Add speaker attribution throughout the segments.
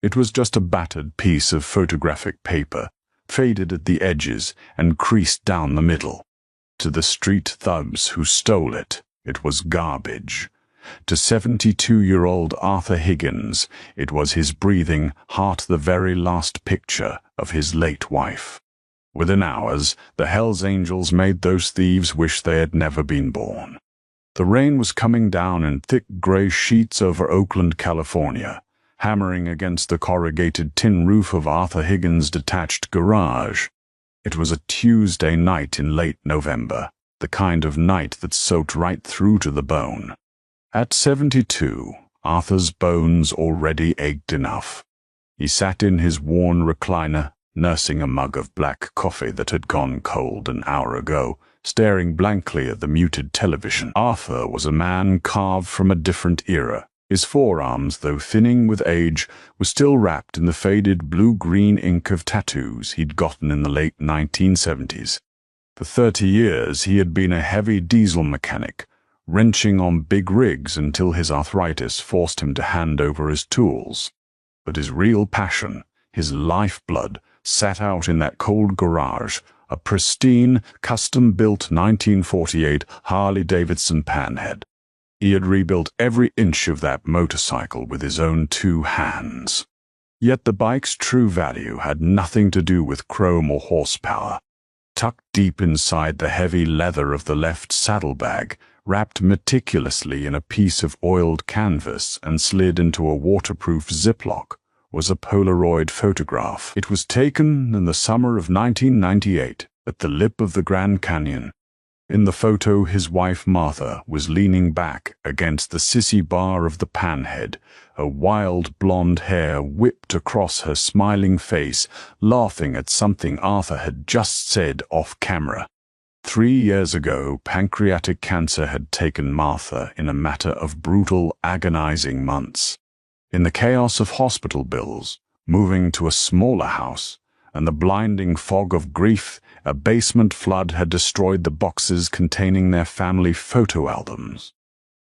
Speaker 1: It was just a battered piece of photographic paper, faded at the edges and creased down the middle. To the street thugs who stole it, it was garbage. To 72-year-old Arthur Higgins, it was his breathing heart, the very last picture of his late wife. Within hours, the Hells Angels made those thieves wish they had never been born. The rain was coming down in thick gray sheets over Oakland, California, hammering against the corrugated tin roof of Arthur Higgins' detached garage. It was a Tuesday night in late November, the kind of night that soaked right through to the bone. At 72, Arthur's bones already ached enough. He sat in his worn recliner, nursing a mug of black coffee that had gone cold an hour ago, staring blankly at the muted television. Arthur was a man carved from a different era. His forearms, though thinning with age, were still wrapped in the faded blue-green ink of tattoos he'd gotten in the late 1970s. For 30 years he had been a heavy diesel mechanic, wrenching on big rigs until his arthritis forced him to hand over his tools. But his real passion, his lifeblood, sat out in that cold garage, a pristine, custom-built 1948 Harley-Davidson Panhead. He had rebuilt every inch of that motorcycle with his own 2 hands. Yet the bike's true value had nothing to do with chrome or horsepower. Tucked deep inside the heavy leather of the left saddlebag, wrapped meticulously in a piece of oiled canvas and slid into a waterproof Ziploc, was a Polaroid photograph. It was taken in the summer of 1998 at the lip of the Grand Canyon. In the photo, his wife Martha was leaning back against the sissy bar of the Panhead, her wild blonde hair whipped across her smiling face, laughing at something Arthur had just said off camera. 3 years ago, pancreatic cancer had taken Martha in a matter of brutal, agonizing months. In the chaos of hospital bills, moving to a smaller house, and the blinding fog of grief, a basement flood had destroyed the boxes containing their family photo albums.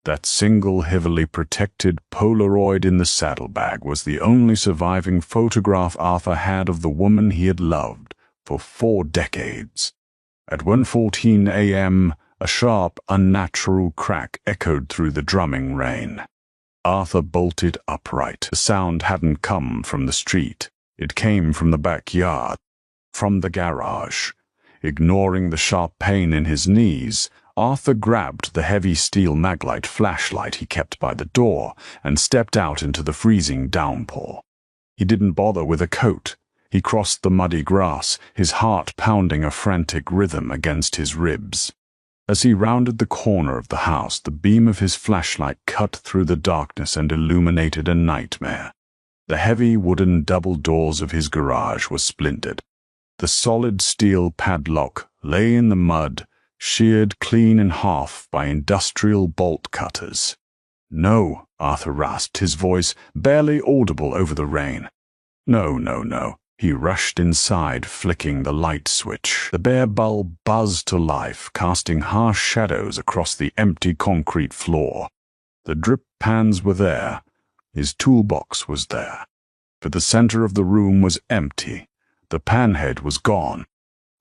Speaker 1: That single heavily protected Polaroid in the saddlebag was the only surviving photograph Arthur had of the woman he had loved for 4 decades. At 1:14 a.m., a sharp, unnatural crack echoed through the drumming rain. Arthur bolted upright. The sound hadn't come from the street. It came from the backyard, from the garage. Ignoring the sharp pain in his knees, Arthur grabbed the heavy steel maglite flashlight he kept by the door and stepped out into the freezing downpour. He didn't bother with a coat. He crossed the muddy grass, his heart pounding a frantic rhythm against his ribs. As he rounded the corner of the house, the beam of his flashlight cut through the darkness and illuminated a nightmare. The heavy wooden double doors of his garage were splintered. The solid steel padlock lay in the mud, sheared clean in half by industrial bolt cutters. "No," Arthur rasped, his voice barely audible over the rain. "No, no, no." He rushed inside, flicking the light switch. The bare bulb buzzed to life, casting harsh shadows across the empty concrete floor. The drip pans were there. His toolbox was there. But the center of the room was empty. The panhead was gone.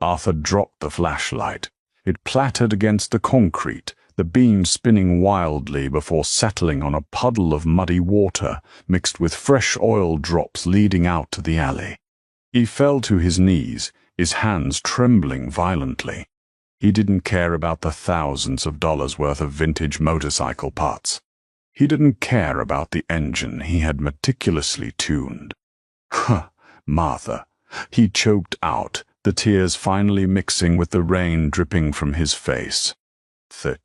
Speaker 1: Arthur dropped the flashlight. It clattered against the concrete, the beam spinning wildly before settling on a puddle of muddy water mixed with fresh oil drops leading out to the alley. He fell to his knees, his hands trembling violently. He didn't care about the thousands of dollars worth of vintage motorcycle parts. He didn't care about the engine he had meticulously tuned. "Huh, Martha," he choked out, the tears finally mixing with the rain dripping from his face. It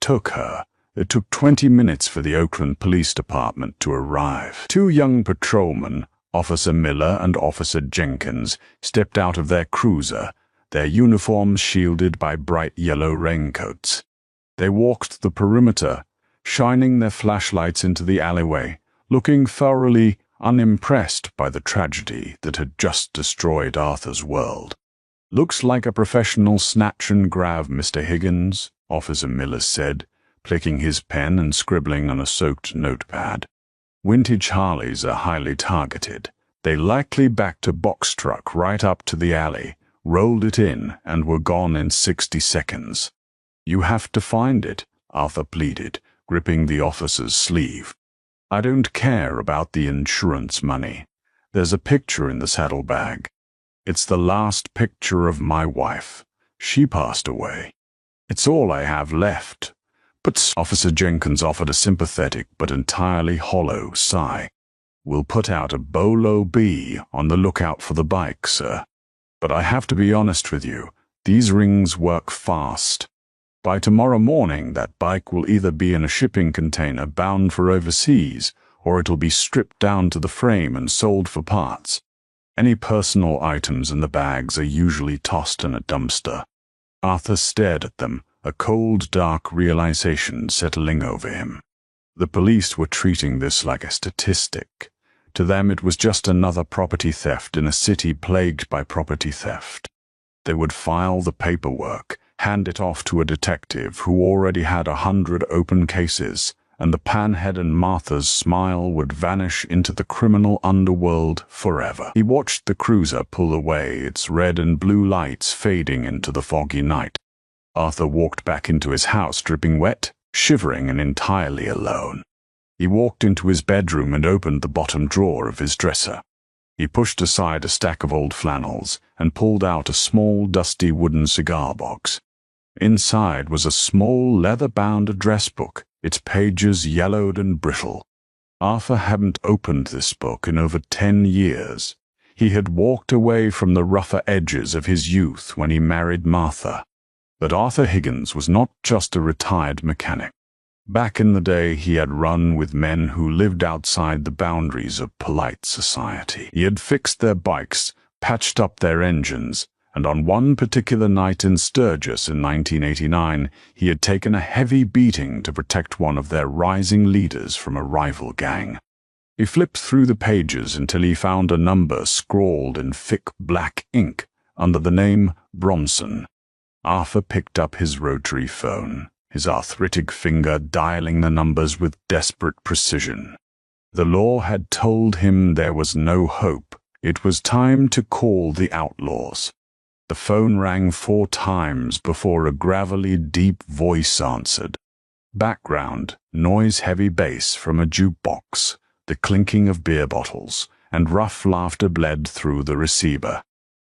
Speaker 1: took 20 minutes for the Oakland Police Department to arrive. 2 young patrolmen, Officer Miller and Officer Jenkins, stepped out of their cruiser, their uniforms shielded by bright yellow raincoats. They walked the perimeter, shining their flashlights into the alleyway, looking thoroughly unimpressed by the tragedy that had just destroyed Arthur's world. "Looks like a professional snatch and grab, Mr. Higgins," Officer Miller said, plicking his pen and scribbling on a soaked notepad. "Vintage Harleys are highly targeted, They likely backed a box truck right up to the alley, rolled it in, and were gone in 60 seconds. "You have to find it," Arthur pleaded, gripping the officer's sleeve. "I don't care about the insurance money. There's a picture in the saddlebag. It's the last picture of my wife. She passed away. It's all I have left." But Officer Jenkins offered a sympathetic but entirely hollow sigh. "We'll put out a bolo bee on the lookout for the bike, sir. But I have to be honest with you, these rings work fast. By tomorrow morning, that bike will either be in a shipping container bound for overseas, or it'll be stripped down to the frame and sold for parts. Any personal items in the bags are usually tossed in a dumpster." Arthur stared at them, a cold, dark realization settling over him. The police were treating this like a statistic. To them it was just another property theft in a city plagued by property theft. They would file the paperwork, hand it off to a detective who already had 100 open cases, and the Panhead and Martha's smile would vanish into the criminal underworld forever. He watched the cruiser pull away, its red and blue lights fading into the foggy night. Arthur walked back into his house, dripping wet, shivering, and entirely alone. He walked into his bedroom and opened the bottom drawer of his dresser. He pushed aside a stack of old flannels and pulled out a small, dusty wooden cigar box. Inside was a small, leather-bound address book, its pages yellowed and brittle. Arthur hadn't opened this book in over 10 years. He had walked away from the rougher edges of his youth when he married Martha. But Arthur Higgins was not just a retired mechanic. Back in the day, he had run with men who lived outside the boundaries of polite society. He had fixed their bikes, patched up their engines, and on one particular night in Sturgis in 1989, he had taken a heavy beating to protect one of their rising leaders from a rival gang. He flipped through the pages until he found a number scrawled in thick black ink under the name Bronson. Arthur picked up his rotary phone, his arthritic finger dialing the numbers with desperate precision. The law had told him there was no hope. It was time to call the outlaws. The phone rang 4 times before a gravelly, deep voice answered. Background, noise-heavy bass from a jukebox, the clinking of beer bottles, and rough laughter bled through the receiver.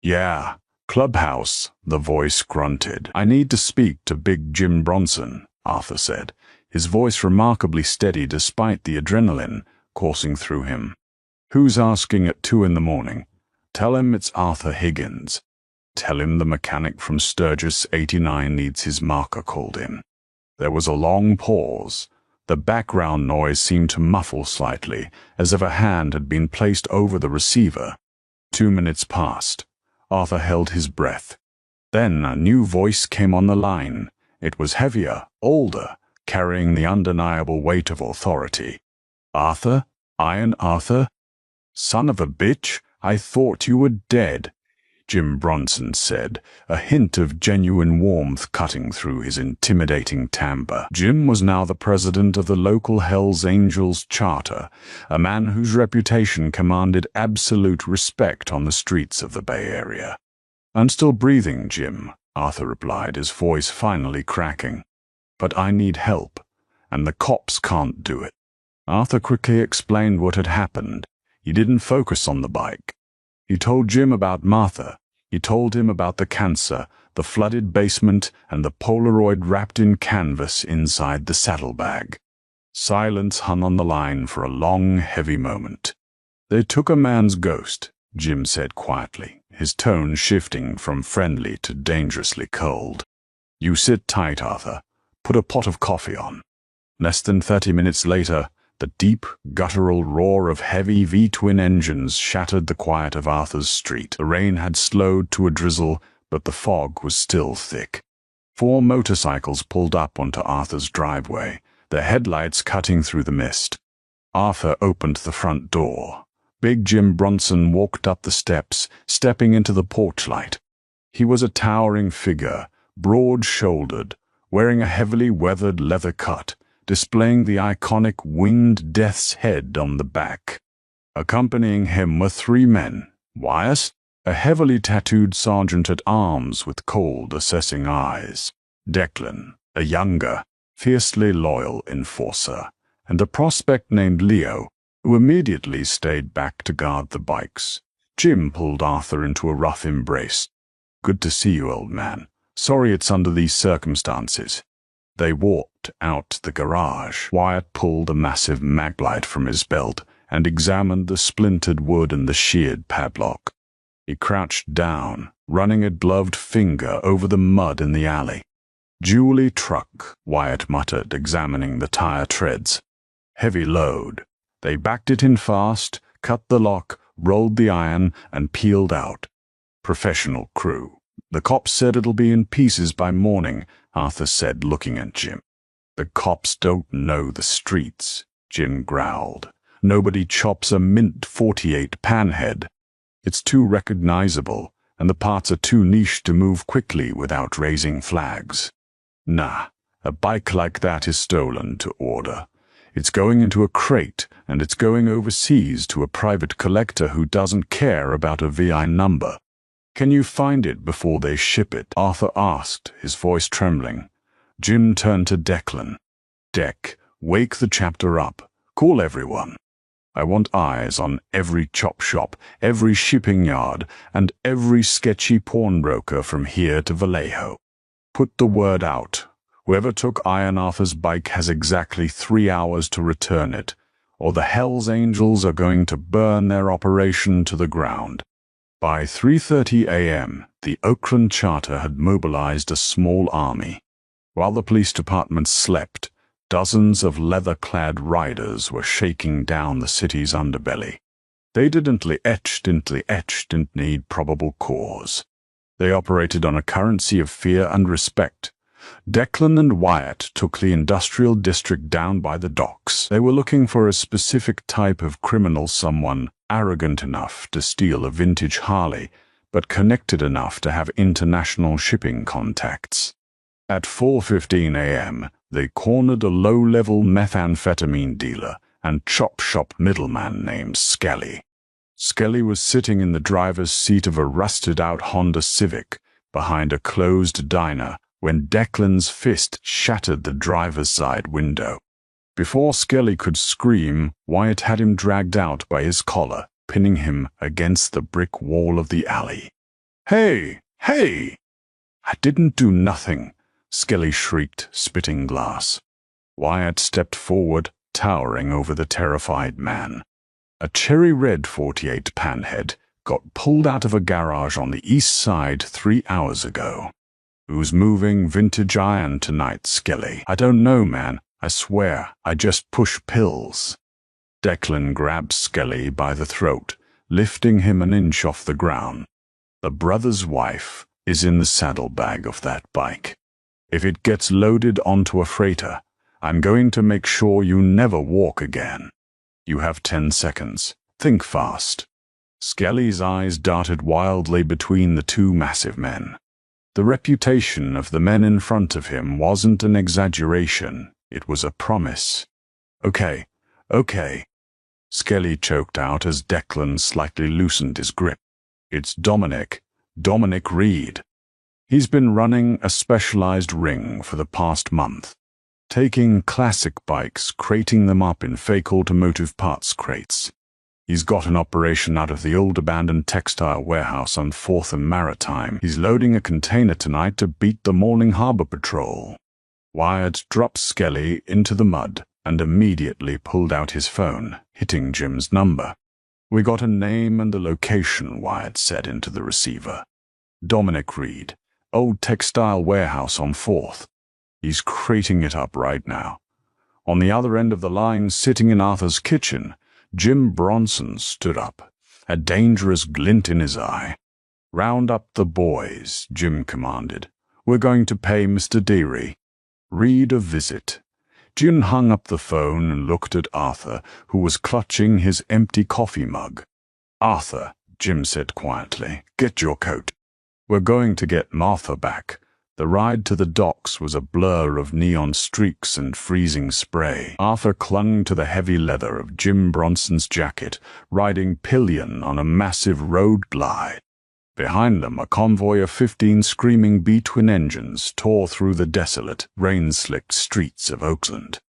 Speaker 1: "Yeah, Clubhouse," the voice grunted. "I need to speak to Big Jim Bronson," Arthur said, his voice remarkably steady despite the adrenaline coursing through him. "Who's asking at 2 in the morning? Tell him it's Arthur Higgins. Tell him the mechanic from Sturgis 89 needs his marker called in." There was a long pause. The background noise seemed to muffle slightly, as if a hand had been placed over the receiver. 2 minutes passed. Arthur held his breath. Then a new voice came on the line. It was heavier, older, carrying the undeniable weight of authority. "Arthur? Iron Arthur? Son of a bitch, I thought you were dead," Jim Bronson said, a hint of genuine warmth cutting through his intimidating timbre. Jim was now the president of the local Hells Angels charter, a man whose reputation commanded absolute respect on the streets of the Bay Area. "I'm still breathing, Jim," Arthur replied, his voice finally cracking. "But I need help, and the cops can't do it." Arthur quickly explained what had happened. He didn't focus on the bike. He told Jim about Martha. He told him about the cancer, the flooded basement, and the Polaroid wrapped in canvas inside the saddlebag. Silence hung on the line for a long, heavy moment. "They took a man's ghost," Jim said quietly, his tone shifting from friendly to dangerously cold. "You sit tight, Arthur. Put a pot of coffee on." Less than 30 minutes later, the deep, guttural roar of heavy V-twin engines shattered the quiet of Arthur's street. The rain had slowed to a drizzle, but the fog was still thick. 4 motorcycles pulled up onto Arthur's driveway, their headlights cutting through the mist. Arthur opened the front door. Big Jim Bronson walked up the steps, stepping into the porch light. He was a towering figure, broad-shouldered, wearing a heavily weathered leather cut, displaying the iconic winged death's head on the back. Accompanying him were 3 men: Wyatt, a heavily tattooed sergeant-at-arms with cold, assessing eyes; Declan, a younger, fiercely loyal enforcer; and a prospect named Leo, who immediately stayed back to guard the bikes. Jim pulled Arthur into a rough embrace. "Good to see you, old man. Sorry it's under these circumstances." They walked out the garage. Wyatt pulled a massive maglite from his belt and examined the splintered wood and the sheared padlock. He crouched down, running a gloved finger over the mud in the alley. "Julie truck," Wyatt muttered, examining the tire treads. "Heavy load." They backed it in fast, cut the lock, rolled the iron, and peeled out. "Professional crew. The cops said it'll be in pieces by morning," Arthur said, looking at Jim. "The cops don't know the streets," Jim growled. "Nobody chops a mint .48 panhead. It's too recognizable, and the parts are too niche to move quickly without raising flags. Nah, a bike like that is stolen to order. It's going into a crate, and it's going overseas to a private collector who doesn't care about a VI number." "Can you find it before they ship it?" Arthur asked, his voice trembling. Jim turned to Declan. "Dec, wake the chapter up. Call everyone. I want eyes on every chop shop, every shipping yard, and every sketchy pawnbroker from here to Vallejo. Put the word out. Whoever took Iron Arthur's bike has exactly 3 hours to return it, or the Hells Angels are going to burn their operation to the ground." By 3:30 a.m., the Oakland Charter had mobilized a small army. While the police department slept, dozens of leather-clad riders were shaking down the city's underbelly. They didn't need probable cause. They operated on a currency of fear and respect. Declan and Wyatt took the industrial district down by the docks. They were looking for a specific type of criminal, someone arrogant enough to steal a vintage Harley, but connected enough to have international shipping contacts. At 4:15 a.m., they cornered a low-level methamphetamine dealer and chop shop middleman named Skelly. Skelly was sitting in the driver's seat of a rusted-out Honda Civic behind a closed diner when Declan's fist shattered the driver's side window. Before Skelly could scream, Wyatt had him dragged out by his collar, pinning him against the brick wall of the alley. "Hey! Hey!" "I didn't do nothing," Skelly shrieked, spitting glass. Wyatt stepped forward, towering over the terrified man. A cherry-red .48 panhead got pulled out of a garage on the east side 3 hours ago. "Who's moving vintage iron tonight, Skelly?" "I don't know, man. I swear, I just push pills." Declan grabbed Skelly by the throat, lifting him an inch off the ground. "The brother's wife is in the saddlebag of that bike. If it gets loaded onto a freighter, I'm going to make sure you never walk again. You have 10 seconds. Think fast." Skelly's eyes darted wildly between the 2 massive men. The reputation of the men in front of him wasn't an exaggeration, it was a promise. Okay. Skelly choked out as Declan slightly loosened his grip. "It's Dominic Reed. He's been running a specialized ring for the past month, taking classic bikes, crating them up in fake automotive parts crates. He's got an operation out of the old abandoned textile warehouse on 4th and Maritime. He's loading a container tonight to beat the morning harbor patrol." Wyatt dropped Skelly into the mud and immediately pulled out his phone, hitting Jim's number. "We got a name and the location," Wyatt said into the receiver. "Dominic Reed, old textile warehouse on 4th. He's crating it up right now." On the other end of the line, sitting in Arthur's kitchen, Jim Bronson stood up, a dangerous glint in his eye. "Round up the boys," Jim commanded. "We're going to pay Mr. Deary. Read a visit." Jim hung up the phone and looked at Arthur, who was clutching his empty coffee mug. "Arthur," Jim said quietly, "get your coat. We're going to get Martha back. The ride to the docks was a blur of neon streaks and freezing spray. Arthur clung to the heavy leather of Jim Bronson's jacket, riding pillion on a massive road glide. Behind them, a convoy of 15 screaming B-twin engines tore through the desolate, rain-slicked streets of Oakland.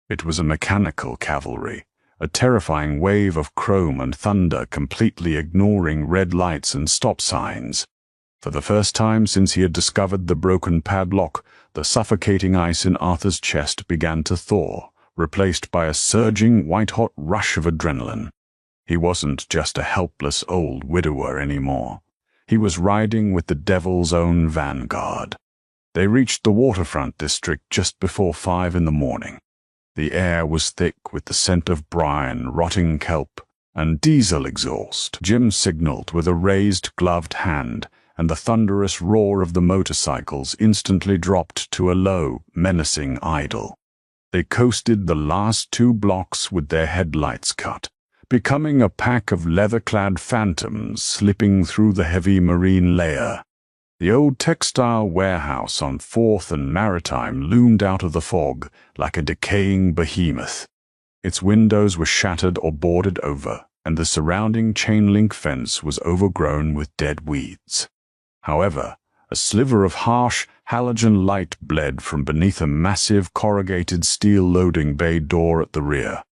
Speaker 1: It was a mechanical cavalry, a terrifying wave of chrome and thunder completely ignoring red lights and stop signs. For the first time since he had discovered the broken padlock, the suffocating ice in Arthur's chest began to thaw, replaced by a surging, white-hot rush of adrenaline. He wasn't just a helpless old widower anymore. He was riding with the devil's own vanguard. They reached the waterfront district just before 5 in the morning. The air was thick with the scent of brine, rotting kelp, and diesel exhaust. Jim signaled with a raised, gloved hand, and the thunderous roar of the motorcycles instantly dropped to a low, menacing idle. They coasted the last 2 blocks with their headlights cut, becoming a pack of leather-clad phantoms slipping through the heavy marine layer. The old textile warehouse on 4th and Maritime loomed out of the fog like a decaying behemoth. Its windows were shattered or boarded over, and the surrounding chain-link fence was overgrown with dead weeds. However, a sliver of harsh, halogen light bled from beneath a massive corrugated steel loading bay door at the rear.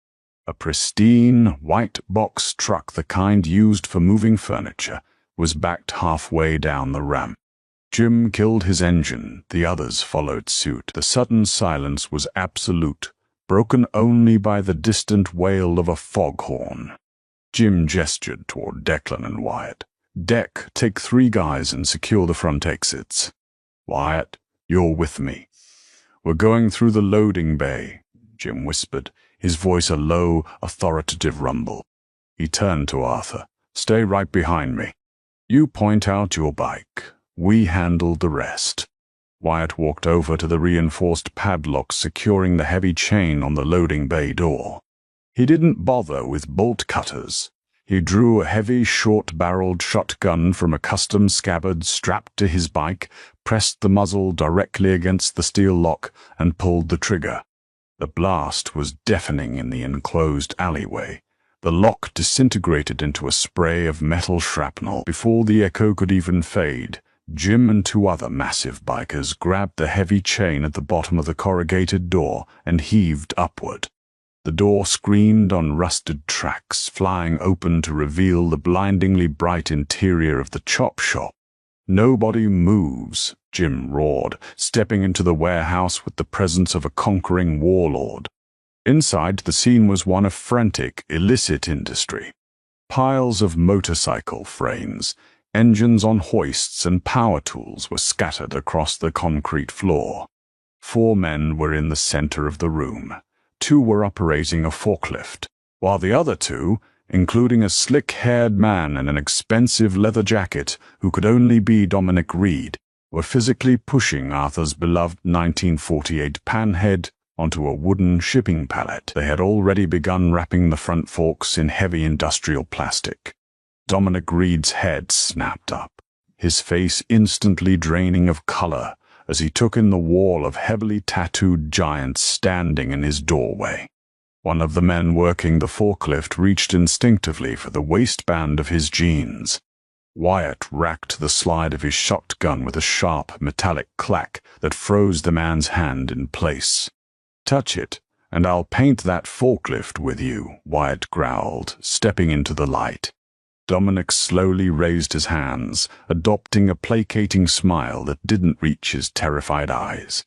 Speaker 1: A pristine, white box truck, the kind used for moving furniture, was backed halfway down the ramp. Jim killed his engine, the others followed suit. The sudden silence was absolute, broken only by the distant wail of a foghorn. Jim gestured toward Declan and Wyatt. "Deck, take 3 guys and secure the front exits. Wyatt, you're with me." "We're going through the loading bay," Jim whispered, his voice a low, authoritative rumble. He turned to Arthur. "Stay right behind me. You point out your bike. We handle the rest." Wyatt walked over to the reinforced padlock securing the heavy chain on the loading bay door. He didn't bother with bolt cutters. He drew a heavy, short-barreled shotgun from a custom scabbard strapped to his bike, pressed the muzzle directly against the steel lock, and pulled the trigger. The blast was deafening in the enclosed alleyway. The lock disintegrated into a spray of metal shrapnel. Before the echo could even fade, Jim and 2 other massive bikers grabbed the heavy chain at the bottom of the corrugated door and heaved upward. The door screamed on rusted tracks, flying open to reveal the blindingly bright interior of the chop shop. "Nobody moves," Jim roared, stepping into the warehouse with the presence of a conquering warlord. Inside, the scene was one of frantic, illicit industry. Piles of motorcycle frames, engines on hoists, and power tools were scattered across the concrete floor. 4 men were in the center of the room. 2 were operating a forklift, while the other 2, including a slick-haired man in an expensive leather jacket who could only be Dominic Reed, were physically pushing Arthur's beloved 1948 panhead onto a wooden shipping pallet. They had already begun wrapping the front forks in heavy industrial plastic. Dominic Reed's head snapped up, his face instantly draining of color as he took in the wall of heavily tattooed giants standing in his doorway. One of the men working the forklift reached instinctively for the waistband of his jeans. Wyatt racked the slide of his shotgun with a sharp, metallic clack that froze the man's hand in place. "Touch it, and I'll paint that forklift with you," Wyatt growled, stepping into the light. Dominic slowly raised his hands, adopting a placating smile that didn't reach his terrified eyes.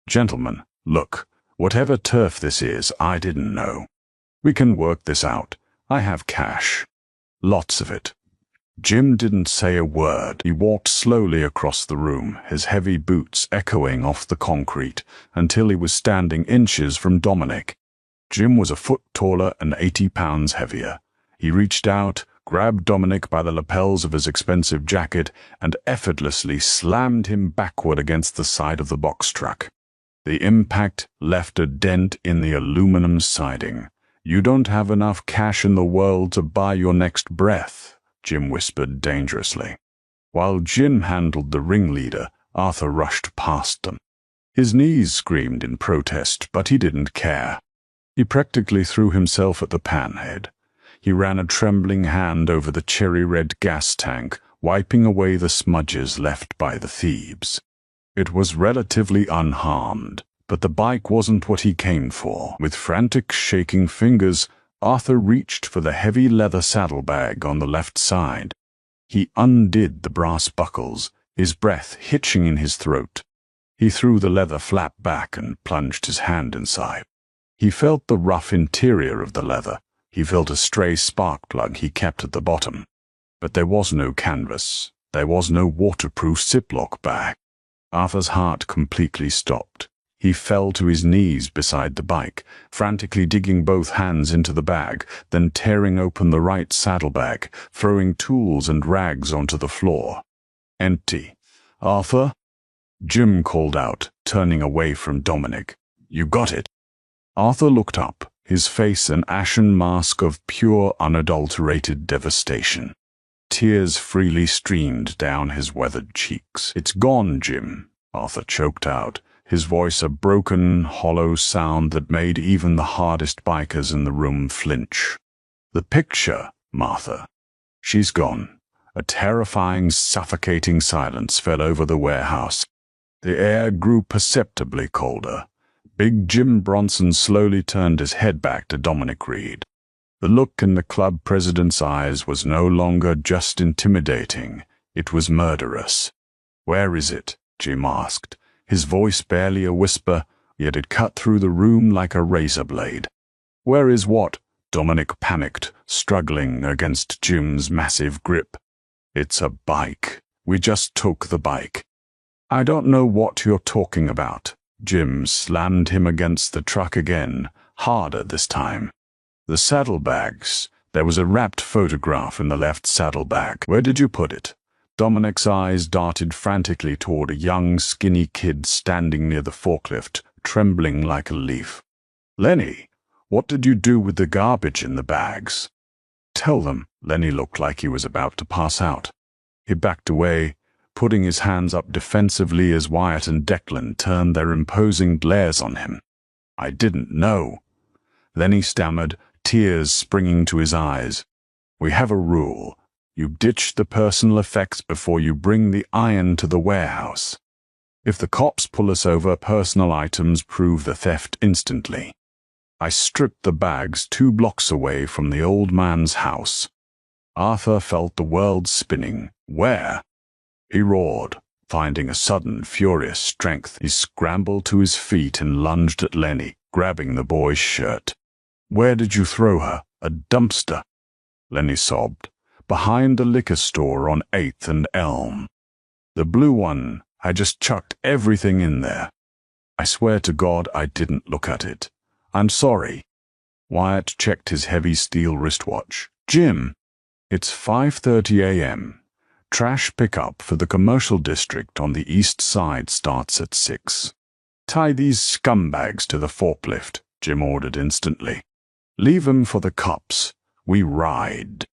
Speaker 1: "Gentlemen, look, whatever turf this is, I didn't know. We can work this out. I have cash. Lots of it." Jim didn't say a word. He walked slowly across the room, his heavy boots echoing off the concrete, until he was standing inches from Dominic. Jim was a foot taller and 80 pounds heavier. He reached out, grabbed Dominic by the lapels of his expensive jacket, and effortlessly slammed him backward against the side of the box truck. The impact left a dent in the aluminum siding. "You don't have enough cash in the world to buy your next breath," Jim whispered dangerously. While Jim handled the ringleader, Arthur rushed past them. His knees screamed in protest, but he didn't care. He practically threw himself at the panhead. He ran a trembling hand over the cherry-red gas tank, wiping away the smudges left by the thieves. It was relatively unharmed, but the bike wasn't what he came for. With frantic, shaking fingers, Arthur reached for the heavy leather saddlebag on the left side. He undid the brass buckles, his breath hitching in his throat. He threw the leather flap back and plunged his hand inside. He felt the rough interior of the leather. He felt a stray spark plug he kept at the bottom. But there was no canvas. There was no waterproof Ziploc bag. Arthur's heart completely stopped. He fell to his knees beside the bike, frantically digging both hands into the bag, then tearing open the right saddlebag, throwing tools and rags onto the floor. Empty. "Arthur?" Jim called out, turning away from Dominic. "You got it?" Arthur looked up, his face an ashen mask of pure, unadulterated devastation. Tears freely streamed down his weathered cheeks. "It's gone, Jim," Arthur choked out, his voice a broken, hollow sound that made even the hardest bikers in the room flinch. "The picture, Martha. She's gone." A terrifying, suffocating silence fell over the warehouse. The air grew perceptibly colder. Big Jim Bronson slowly turned his head back to Dominic Reed. The look in the club president's eyes was no longer just intimidating, it was murderous. "Where is it?" Jim asked, his voice barely a whisper, yet it cut through the room like a razor blade. "Where is what?" Dominic panicked, struggling against Jim's massive grip. "It's a bike. We just took the bike." "I don't know what you're talking about." Jim slammed him against the truck again, harder this time. "The saddlebags. There was a wrapped photograph in the left saddlebag. Where did you put it?" Dominic's eyes darted frantically toward a young, skinny kid standing near the forklift, trembling like a leaf. "Lenny, what did you do with the garbage in the bags?" "Tell them." Lenny looked like he was about to pass out. He backed away, putting his hands up defensively as Wyatt and Declan turned their imposing glares on him. "I didn't know." Lenny stammered, tears springing to his eyes. "We have a rule. You ditch the personal effects before you bring the iron to the warehouse. If the cops pull us over, personal items prove the theft instantly." I stripped the bags 2 blocks away from the old man's house. Arthur felt the world spinning. "Where?" He roared, finding a sudden, furious strength. He scrambled to his feet and lunged at Lenny, grabbing the boy's shirt. "Where did you throw her?" "A dumpster," Lenny sobbed. "Behind the liquor store on 8th and Elm. The blue one. I just chucked everything in there. I swear to God I didn't look at it. I'm sorry." Wyatt checked his heavy steel wristwatch. "Jim, it's 5:30 a.m. Trash pickup for the commercial district on the east side starts at 6. Tie these scumbags to the forklift," Jim ordered instantly. "Leave 'em for the cops. We ride."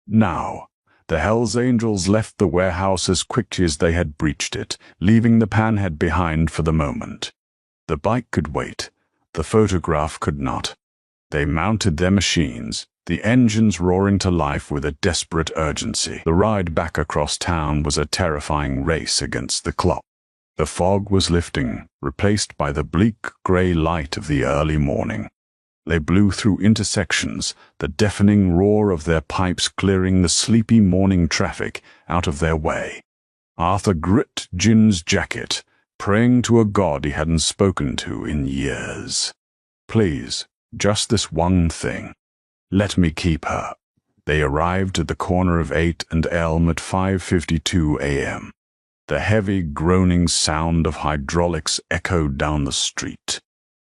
Speaker 1: Now, the Hells Angels left the warehouse as quickly as they had breached it, leaving the panhead behind for the moment. The bike could wait. The photograph could not. They mounted their machines, the engines roaring to life with a desperate urgency. The ride back across town was a terrifying race against the clock. The fog was lifting, replaced by the bleak gray light of the early morning. They blew through intersections, the deafening roar of their pipes clearing the sleepy morning traffic out of their way. Arthur gripped Jim's jacket, praying to a god he hadn't spoken to in years. "Please, just this one thing. Let me keep her." They arrived at the corner of 8th and Elm at 5:52 a.m. The heavy, groaning sound of hydraulics echoed down the street.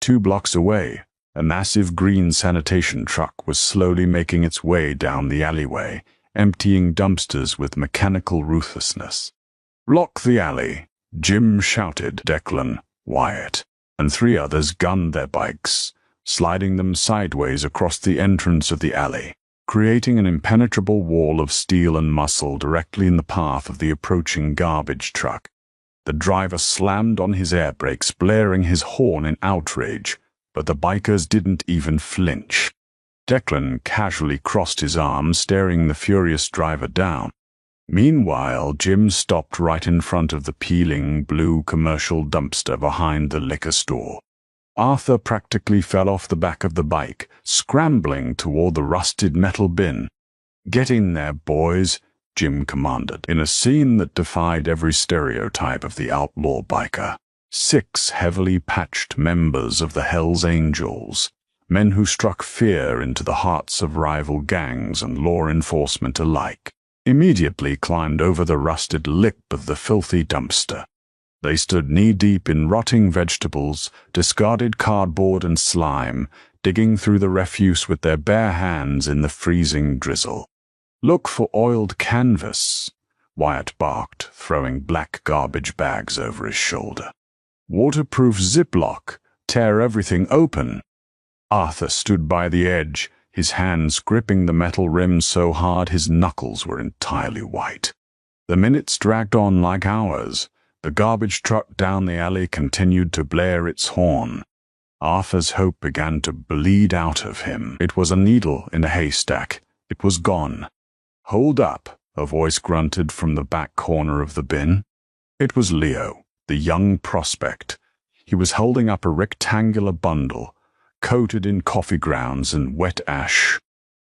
Speaker 1: 2 blocks away, a massive green sanitation truck was slowly making its way down the alleyway, emptying dumpsters with mechanical ruthlessness. "Block the alley," Jim shouted. Declan, Wyatt, and 3 others gunned their bikes, sliding them sideways across the entrance of the alley, creating an impenetrable wall of steel and muscle directly in the path of the approaching garbage truck. The driver slammed on his air brakes, blaring his horn in outrage, but the bikers didn't even flinch. Declan casually crossed his arms, staring the furious driver down. Meanwhile, Jim stopped right in front of the peeling blue commercial dumpster behind the liquor store. Arthur practically fell off the back of the bike, scrambling toward the rusted metal bin. "Get in there, boys," Jim commanded, in a scene that defied every stereotype of the outlaw biker. 6 heavily patched members of the Hells Angels, men who struck fear into the hearts of rival gangs and law enforcement alike, immediately climbed over the rusted lip of the filthy dumpster. They stood knee-deep in rotting vegetables, discarded cardboard and slime, digging through the refuse with their bare hands in the freezing drizzle. "Look for oiled canvas," Wyatt barked, throwing black garbage bags over his shoulder. "Waterproof Ziploc, tear everything open." Arthur stood by the edge, his hands gripping the metal rim so hard his knuckles were entirely white. The minutes dragged on like hours. The garbage truck down the alley continued to blare its horn. Arthur's hope began to bleed out of him. It was a needle in a haystack. It was gone. "Hold up," a voice grunted from the back corner of the bin. It was Leo, the young prospect. He was holding up a rectangular bundle, coated in coffee grounds and wet ash.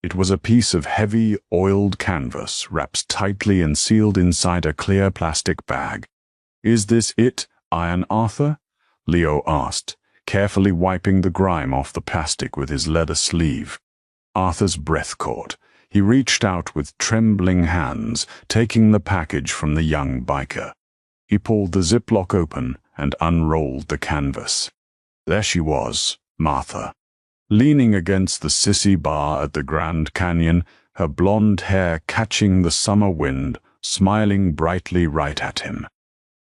Speaker 1: It was a piece of heavy, oiled canvas, wrapped tightly and sealed inside a clear plastic bag. "Is this it, Iron Arthur?" Leo asked, carefully wiping the grime off the plastic with his leather sleeve. Arthur's breath caught. He reached out with trembling hands, taking the package from the young biker. He pulled the Ziploc open and unrolled the canvas. There she was, Martha, leaning against the sissy bar at the Grand Canyon, her blonde hair catching the summer wind, smiling brightly right at him.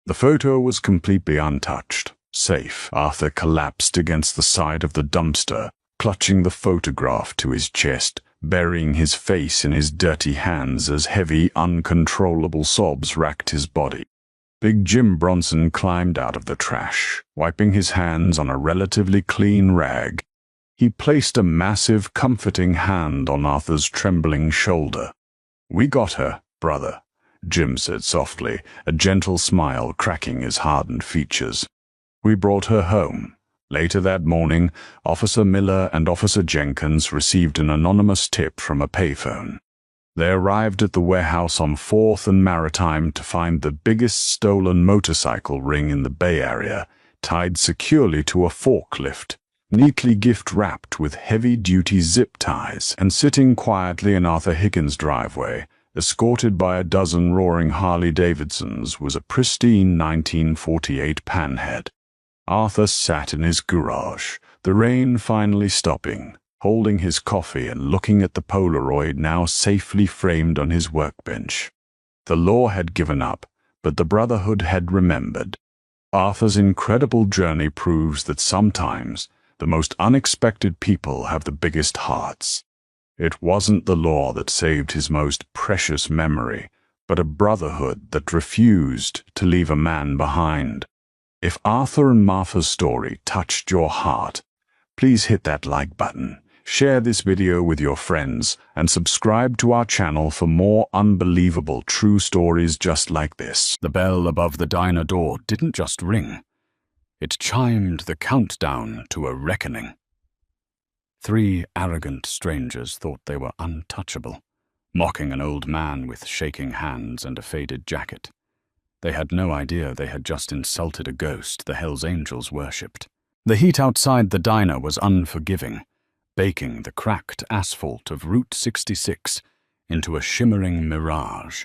Speaker 1: The photo was completely untouched, safe. Arthur collapsed against the side of the dumpster, clutching the photograph to his chest, burying his face in his dirty hands as heavy, uncontrollable sobs racked his body. Big Jim Bronson climbed out of the trash, wiping his hands on a relatively clean rag. He placed a massive, comforting hand on Arthur's trembling shoulder. "We got her, brother," Jim said softly, a gentle smile cracking his hardened features. "We brought her home." Later that morning, Officer Miller and Officer Jenkins received an anonymous tip from a payphone. They arrived at the warehouse on 4th and Maritime to find the biggest stolen motorcycle ring in the Bay Area, tied securely to a forklift, neatly gift-wrapped with heavy-duty zip ties, and sitting quietly in Arthur Higgins' driveway, escorted by a dozen roaring Harley-Davidsons, was a pristine 1948 Panhead. Arthur sat in his garage, the rain finally stopping, holding his coffee and looking at the Polaroid now safely framed on his workbench. The law had given up, but the Brotherhood had remembered. Arthur's incredible journey proves that sometimes the most unexpected people have the biggest hearts. It wasn't the law that saved his most precious memory, but a brotherhood that refused to leave a man behind. If Arthur and Martha's story touched your heart, please hit that like button, share this video with your friends, and subscribe to our channel for more unbelievable true stories just like this. The bell above the diner door didn't just ring. It chimed the countdown to a reckoning. 3 arrogant strangers thought they were untouchable, mocking an old man with shaking hands and a faded jacket. They had no idea they had just insulted a ghost the Hells Angels worshipped. The heat outside the diner was unforgiving, baking the cracked asphalt of Route 66 into a shimmering mirage.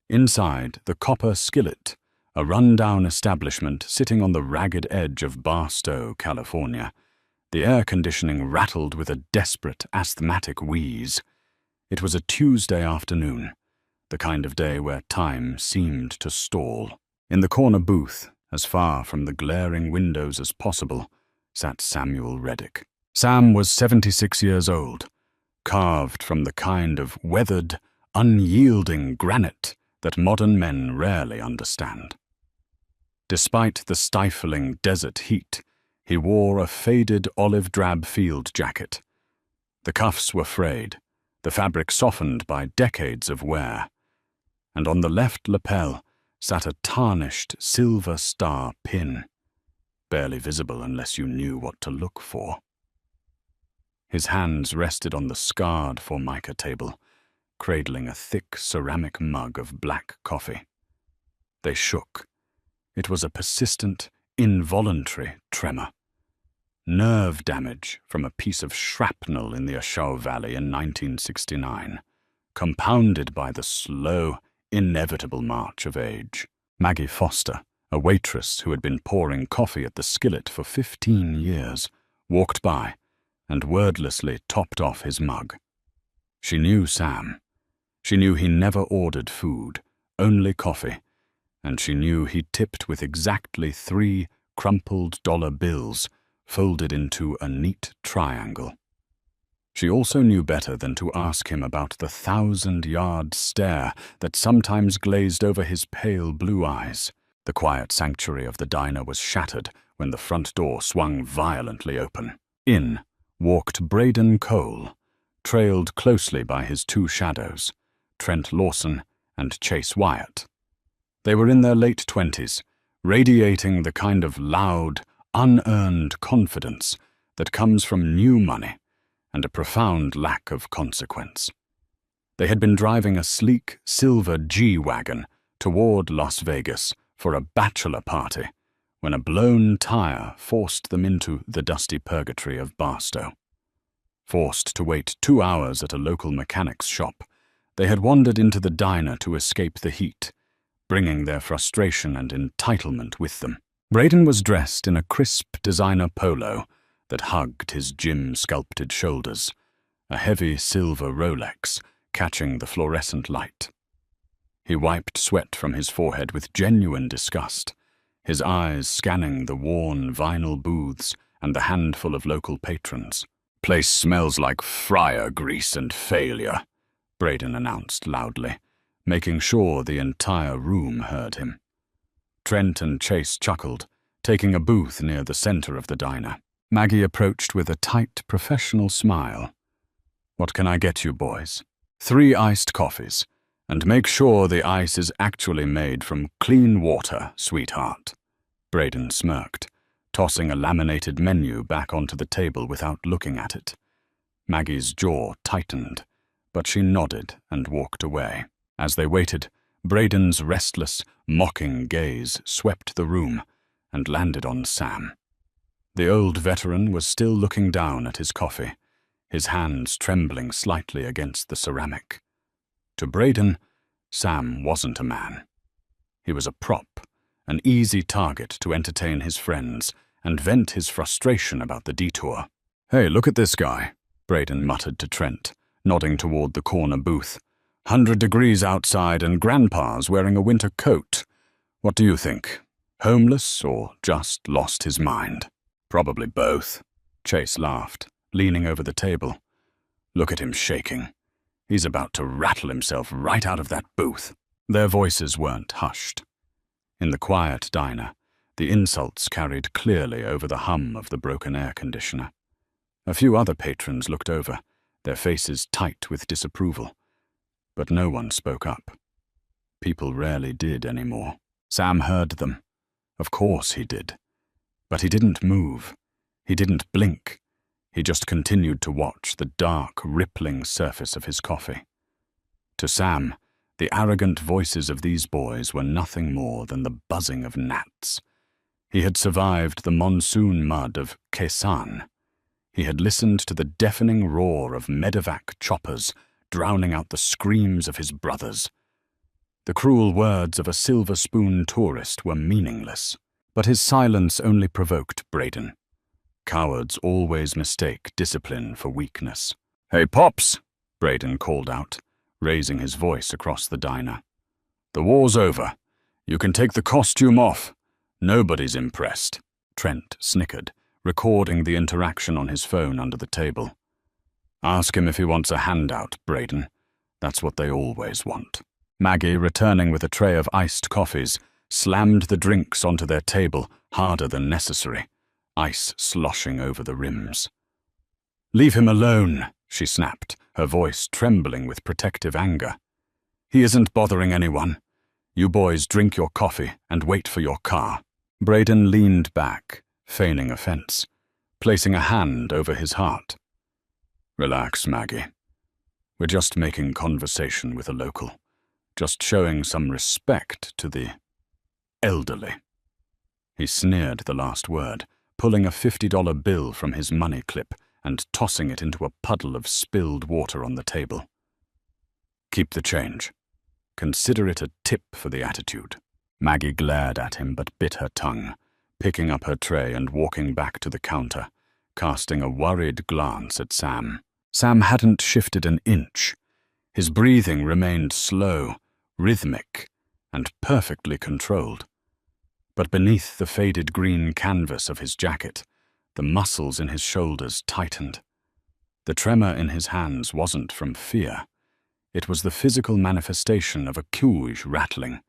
Speaker 1: Inside, the Copper Skillet, a run-down establishment sitting on the ragged edge of Barstow, California. The air conditioning rattled with a desperate asthmatic wheeze. It was a Tuesday afternoon, the kind of day where time seemed to stall. In the corner booth, as far from the glaring windows as possible, sat Samuel Reddick. Sam was 76 years old, carved from the kind of weathered, unyielding granite that modern men rarely understand. Despite the stifling desert heat, he wore a faded olive-drab field jacket. The cuffs were frayed, the fabric softened by decades of wear, and on the left lapel sat a tarnished silver star pin, barely visible unless you knew what to look for. His hands rested on the scarred Formica table, cradling a thick ceramic mug of black coffee. They shook. It was a persistent, involuntary tremor. Nerve damage from a piece of shrapnel in the Achau Valley in 1969, compounded by the slow, inevitable march of age. Maggie Foster, a waitress who had been pouring coffee at the skillet for 15 years, walked by and wordlessly topped off his mug. She knew Sam. She knew he never ordered food, only coffee, and she knew he tipped with exactly 3 crumpled dollar bills folded into a neat triangle. She also knew better than to ask him about the 1,000-yard stare that sometimes glazed over his pale blue eyes. The quiet sanctuary of the diner was shattered when the front door swung violently open. In walked Braden Cole, trailed closely by his 2 shadows, Trent Lawson and Chase Wyatt. They were in their late 20s, radiating the kind of loud, unearned confidence that comes from new money and a profound lack of consequence. They had been driving a sleek silver G-Wagon toward Las Vegas for a bachelor party when a blown tire forced them into the dusty purgatory of Barstow. Forced to wait 2 hours at a local mechanic's shop, they had wandered into the diner to escape the heat, bringing their frustration and entitlement with them. Braden was dressed in a crisp designer polo that hugged his gym-sculpted shoulders, a heavy silver Rolex catching the fluorescent light. He wiped sweat from his forehead with genuine disgust, his eyes scanning the worn vinyl booths and the handful of local patrons. "Place smells like fryer grease and failure," Braden announced loudly, making sure the entire room heard him. Trent and Chase chuckled, taking a booth near the center of the diner. Maggie approached with a tight, professional smile. "What can I get you, boys?" "3 iced coffees, and make sure the ice is actually made from clean water, sweetheart." Braden smirked, tossing a laminated menu back onto the table without looking at it. Maggie's jaw tightened, but she nodded and walked away. As they waited, Braden's restless, mocking gaze swept the room and landed on Sam. The old veteran was still looking down at his coffee, his hands trembling slightly against the ceramic. To Braden, Sam wasn't a man. He was a prop, an easy target to entertain his friends and vent his frustration about the detour. "Hey, look at this guy," Braden muttered to Trent, nodding toward the corner booth. 100 degrees outside and Grandpa's wearing a winter coat. What do you think? Homeless or just lost his mind? Probably both. Chase laughed, leaning over the table. Look at him shaking. He's about to rattle himself right out of that booth. Their voices weren't hushed. In the quiet diner, the insults carried clearly over the hum of the broken air conditioner. A few other patrons looked over, their faces tight with disapproval. But no one spoke up. People rarely did anymore. Sam heard them. Of course he did. But he didn't move. He didn't blink. He just continued to watch the dark, rippling surface of his coffee. To Sam, the arrogant voices of these boys were nothing more than the buzzing of gnats. He had survived the monsoon mud of Quezon. He had listened to the deafening roar of medevac choppers drowning out the screams of his brothers. The cruel words of a silver spoon tourist were meaningless, but his silence only provoked Braden. Cowards always mistake discipline for weakness. "Hey, Pops," Braden called out, raising his voice across the diner. "The war's over. You can take the costume off. Nobody's impressed." Trent snickered, recording the interaction on his phone under the table. "Ask him if he wants a handout, Braden. That's what they always want." Maggie, returning with a tray of iced coffees, slammed the drinks onto their table harder than necessary, ice sloshing over the rims. "Leave him alone," she snapped, her voice trembling with protective anger. "He isn't bothering anyone. You boys drink your coffee and wait for your car." Braden leaned back, feigning offense, placing a hand over his heart. "Relax, Maggie. We're just making conversation with a local, just showing some respect to the elderly." He sneered the last word, pulling a $50 bill from his money clip and tossing it into a puddle of spilled water on the table. "Keep the change. Consider it a tip for the attitude." Maggie glared at him but bit her tongue, picking up her tray and walking back to the counter, casting a worried glance at Sam. Sam hadn't shifted an inch. His breathing remained slow, rhythmic, and perfectly controlled. But beneath the faded green canvas of his jacket, the muscles in his shoulders tightened. The tremor in his hands wasn't from fear. It was the physical manifestation of a cage rattling,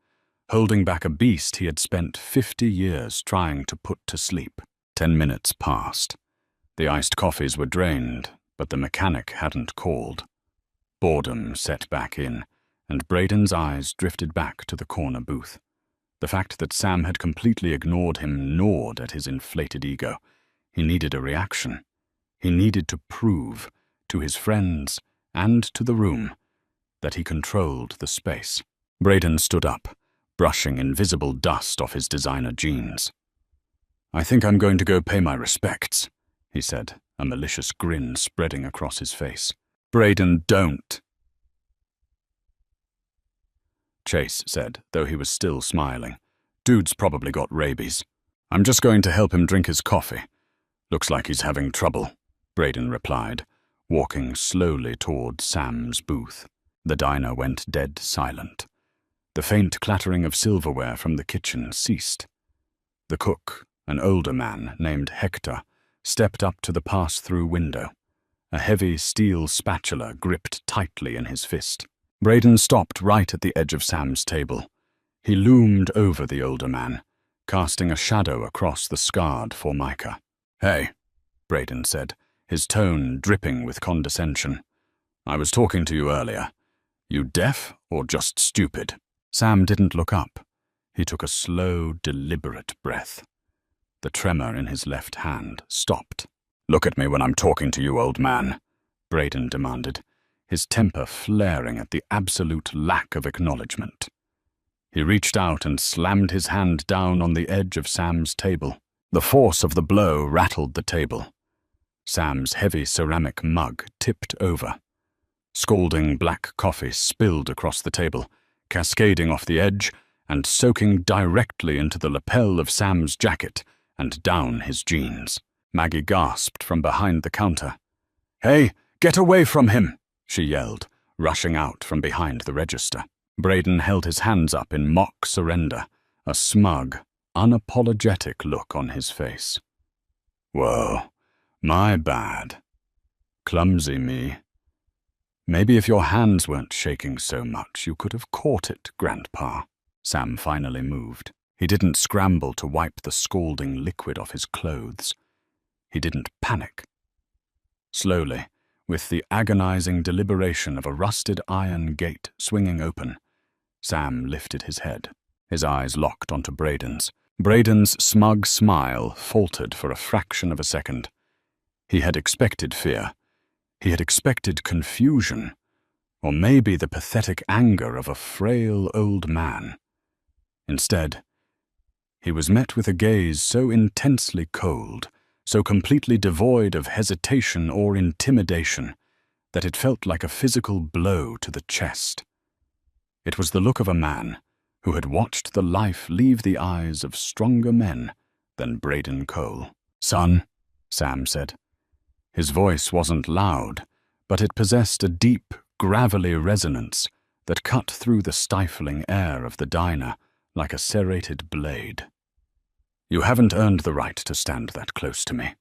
Speaker 1: holding back a beast he had spent 50 years trying to put to sleep. 10 minutes passed. The iced coffees were drained, but the mechanic hadn't called. Boredom set back in, and Braden's eyes drifted back to the corner booth. The fact that Sam had completely ignored him gnawed at his inflated ego. He needed a reaction. He needed to prove, to his friends and to the room, that he controlled the space. Braden stood up, brushing invisible dust off his designer jeans. "I think I'm going to go pay my respects," he said, a malicious grin spreading across his face. "Braden, don't," Chase said, though he was still smiling. "Dude's probably got rabies. I'm just going to help him drink his coffee. Looks like he's having trouble," Braden replied, walking slowly toward Sam's booth. The diner went dead silent. The faint clattering of silverware from the kitchen ceased. The cook, an older man named Hector, stepped up to the pass-through window, a heavy steel spatula gripped tightly in his fist. Braden stopped right at the edge of Sam's table. He loomed over the older man, casting a shadow across the scarred formica. "Hey," Braden said, his tone dripping with condescension. "I was talking to you earlier. You deaf or just stupid?" Sam didn't look up. He took a slow, deliberate breath. The tremor in his left hand stopped. "Look at me when I'm talking to you, old man," Braden demanded, his temper flaring at the absolute lack of acknowledgement. He reached out and slammed his hand down on the edge of Sam's table. The force of the blow rattled the table. Sam's heavy ceramic mug tipped over. Scalding black coffee spilled across the table, cascading off the edge and soaking directly into the lapel of Sam's jacket and down his jeans. Maggie gasped from behind the counter. "Hey, get away from him!" she yelled, rushing out from behind the register. Braden held his hands up in mock surrender, a smug, unapologetic look on his face. "Whoa, my bad. Clumsy me. Maybe if your hands weren't shaking so much, you could have caught it, Grandpa." Sam finally moved. He didn't scramble to wipe the scalding liquid off his clothes. He didn't panic. Slowly, with the agonizing deliberation of a rusted iron gate swinging open, Sam lifted his head. His eyes locked onto Braden's. Braden's smug smile faltered for a fraction of a second. He had expected fear. He had expected confusion, or maybe the pathetic anger of a frail old man. Instead, he was met with a gaze so intensely cold, so completely devoid of hesitation or intimidation, that it felt like a physical blow to the chest. It was the look of a man who had watched the life leave the eyes of stronger men than Braden Cole. "Son," Sam said. His voice wasn't loud, but it possessed a deep, gravelly resonance that cut through the stifling air of the diner like a serrated blade. "You haven't earned the right to stand that close to me.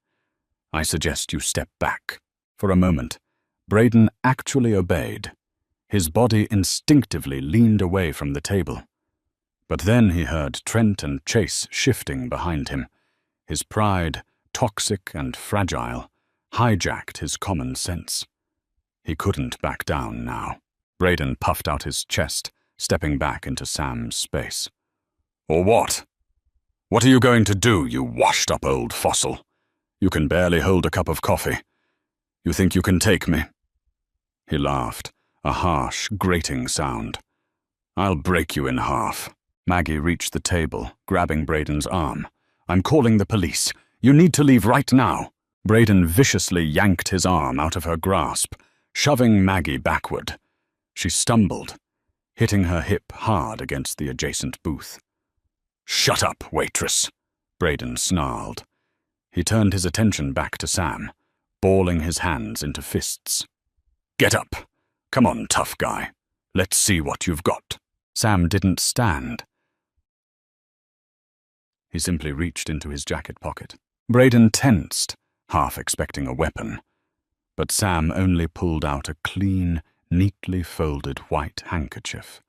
Speaker 1: I suggest you step back." For a moment, Braden actually obeyed. His body instinctively leaned away from the table. But then he heard Trent and Chase shifting behind him. His pride, toxic and fragile, hijacked his common sense. He couldn't back down now. Braden puffed out his chest, stepping back into Sam's space. "Or what? What are you going to do, you washed-up old fossil? You can barely hold a cup of coffee. You think you can take me?" He laughed, a harsh, grating sound. "I'll break you in half." Maggie reached the table, grabbing Braden's arm. "I'm calling the police. You need to leave right now." Braden viciously yanked his arm out of her grasp, shoving Maggie backward. She stumbled, hitting her hip hard against the adjacent booth. "Shut up, waitress," Braden snarled. He turned his attention back to Sam, balling his hands into fists. "Get up. Come on, tough guy. Let's see what you've got." Sam didn't stand. He simply reached into his jacket pocket. Braden tensed, half expecting a weapon. But Sam only pulled out a clean, neatly folded white handkerchief.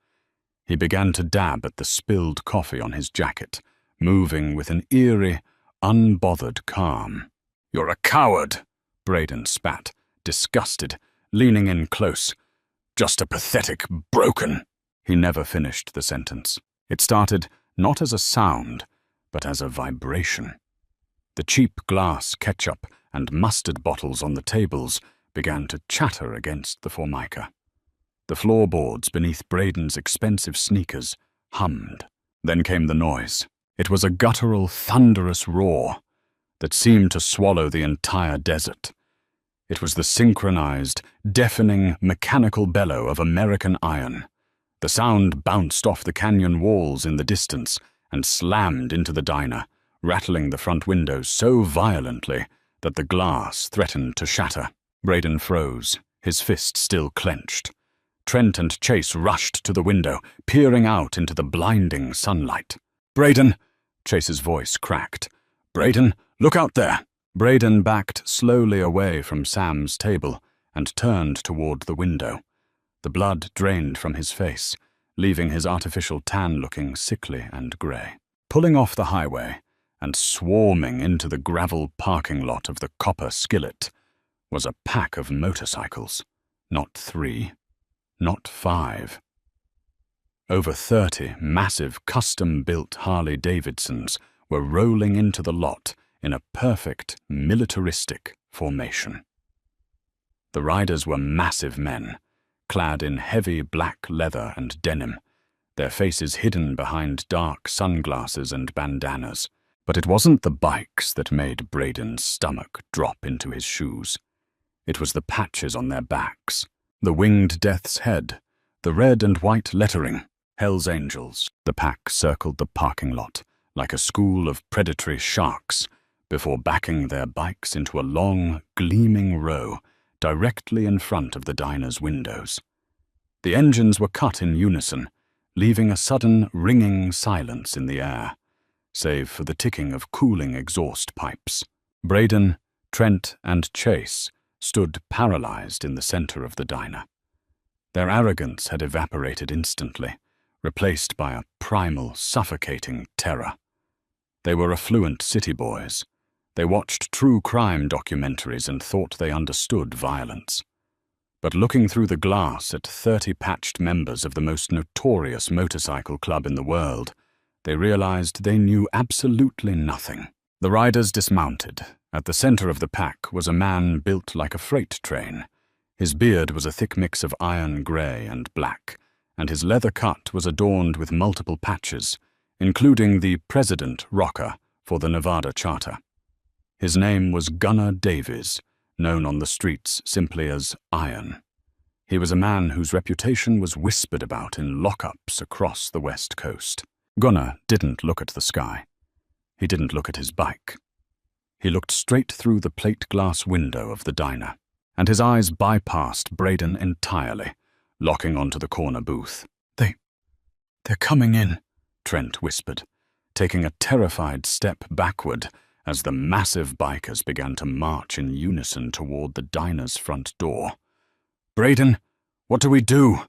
Speaker 1: He began to dab at the spilled coffee on his jacket, moving with an eerie, unbothered calm. "You're a coward," Braden spat, disgusted, leaning in close. "Just a pathetic broken." He never finished the sentence. It started not as a sound, but as a vibration. The cheap glass ketchup and mustard bottles on the tables began to chatter against the formica. The floorboards beneath Braden's expensive sneakers hummed. Then came the noise. It was a guttural, thunderous roar that seemed to swallow the entire desert. It was the synchronized, deafening, mechanical bellow of American iron. The sound bounced off the canyon walls in the distance and slammed into the diner, rattling the front windows so violently that the glass threatened to shatter. Braden froze, his fist still clenched. Trent and Chase rushed to the window, peering out into the blinding sunlight. "Braden!" Chase's voice cracked. "Braden, look out there!" Braden backed slowly away from Sam's table and turned toward the window. The blood drained from his face, leaving his artificial tan looking sickly and grey. Pulling off the highway and swarming into the gravel parking lot of the Copper Skillet was a pack of motorcycles. Not 3, not 5. Over 30 massive custom-built Harley-Davidsons were rolling into the lot in a perfect militaristic formation. The riders were massive men, clad in heavy black leather and denim, their faces hidden behind dark sunglasses and bandanas. But it wasn't the bikes that made Braden's stomach drop into his shoes. It was the patches on their backs, the winged death's head, the red and white lettering, Hell's Angels. The pack circled the parking lot like a school of predatory sharks before backing their bikes into a long, gleaming row directly in front of the diner's windows. The engines were cut in unison, leaving a sudden ringing silence in the air, save for the ticking of cooling exhaust pipes. Braden, Trent, and Chase stood paralyzed in the center of the diner. Their arrogance had evaporated instantly, replaced by a primal, suffocating terror. They were affluent city boys. They watched true crime documentaries and thought they understood violence. But looking through the glass at 30 patched members of the most notorious motorcycle club in the world, they realized they knew absolutely nothing. The riders dismounted. At the center of the pack was a man built like a freight train. His beard was a thick mix of iron gray and black, and his leather cut was adorned with multiple patches, including the President rocker for the Nevada Charter. His name was Gunnar Davies, known on the streets simply as Iron. He was a man whose reputation was whispered about in lockups across the West Coast. Gunnar didn't look at the sky. He didn't look at his bike. He looked straight through the plate glass window of the diner, and his eyes bypassed Braden entirely, locking onto the corner booth. They're coming in," Trent whispered, taking a terrified step backward as the massive bikers began to march in unison toward the diner's front door. "Braden, what do we do?